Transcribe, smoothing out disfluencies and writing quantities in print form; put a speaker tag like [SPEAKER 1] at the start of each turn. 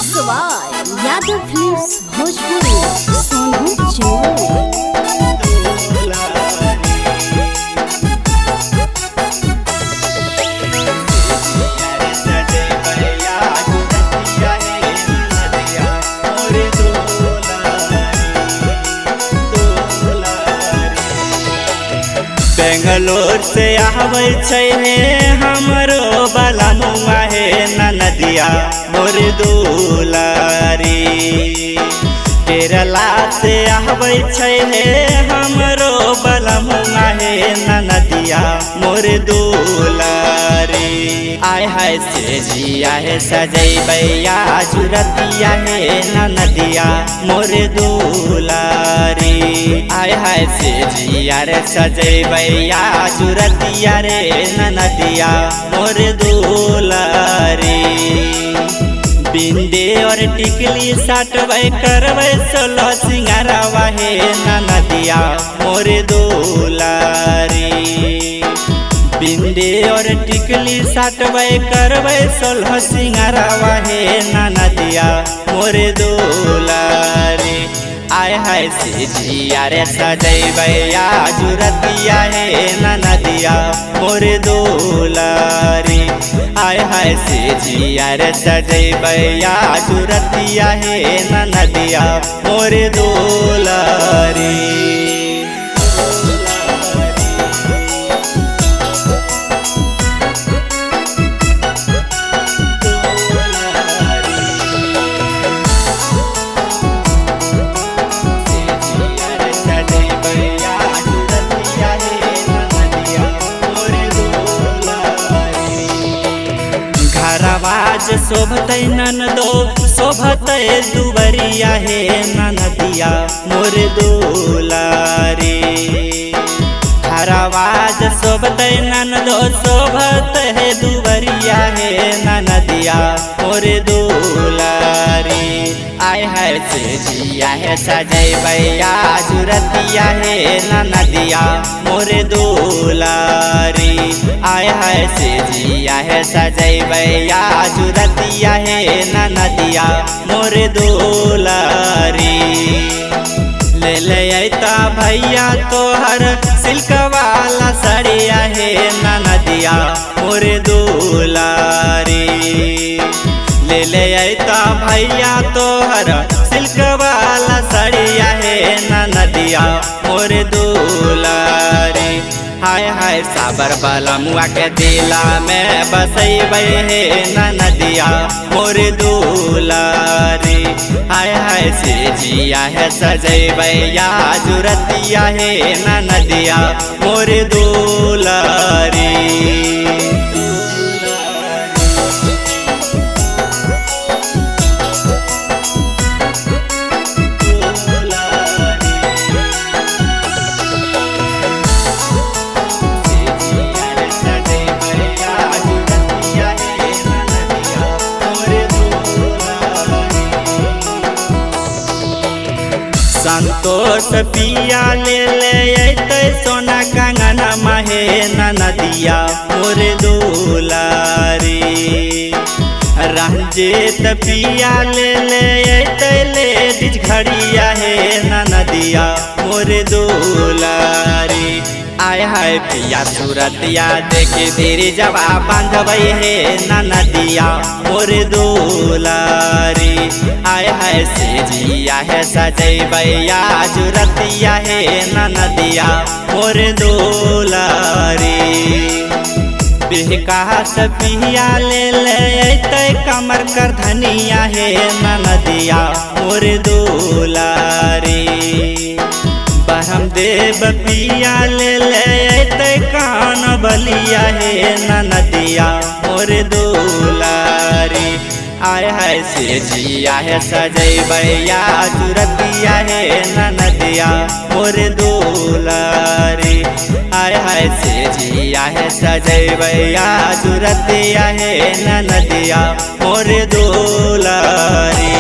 [SPEAKER 1] सवाल यादव फिल्म्स भोजपुरी सोनू चोर।
[SPEAKER 2] बेंगलोर से आवे छै हमरो बाला मुआ हे नदिया मोर दुलारी। केरला से आवे छै हमरो बाला मुआ हे नदिया मोर दुलारी। आय हाय से जिया है सजैबैया जुरतिया है नदिया मोर दुलारी। आय हाय से जिया रे सजैबैया जुरतिया रे नदिया मोर दुलारी। बिंदे और टिकली साटबै करबै सोलह सिंगारवा हे नदिया मोर दुलारी। बिंदे और टिकली साटबै करबै सोलह सिंगारवा हे नदिया मोर दुलारी। आय हाय से जिया रे सजैबैया जुरतिया हे नदिया मोर दुलारी। आय हाय से जिया रे सजैबैया जुरतिया हे नदिया मोर दुलारी। घरवाज शोभतै ननदो शोभतै दुबरिया हे नदिया मोर दुलारी। घरवाज शोभतै ननदो शोभतै दुबरिया हे नदिया मोर दुलारी। आय हाय से जिया है सजैबैया जुरतिया हे नदिया मोर दुलारी। आय हाय से जिया है सजैबैया जुरतिया हे नदिया मोर दुलारी। ले ले अइता भैया तोहर सिल्क वाला सड़िया हे नदिया मोर दुलारी। ले ले अइता भैया तोहर सिल्क वाला सड़िया हे नदिया मोर दुलारी। हाय हाय साबर बाला मुआ के दिला में बसैबै हे नदिया मोर दुलारी। हाय हाय से जिया है सजैबैया जुरतिया हे नदिया मोर दुलारी। संतोष पिया ले ले अइतै सोना कंगना महे नदिया मोर दुलारी। रंजीत पिया ले ले अइतै लेडीज घड़िया हे नदिया मोर दुलारी। आय हाय पिया सूरतिया देखे धीरे जवाब बांधबै हे नदिया मोर दुलारी। आय हाय से जिया है सजैबैया जुरतिया हे नदिया मोर दुलारी। विकास पिया ले ले अइतै कमर कर धनिया हे नदिया मोर दुलारी। बरमदेव पिया ले ले अइतै कान बलिया हे नदिया मोर दुलारी। आय हाय से जिया है सजैबैया जुरतिया हे नदिया मोर दुलारी। आय हाय से जिया है सजैबैया जुरतिया हे नदिया मोर दुलारी।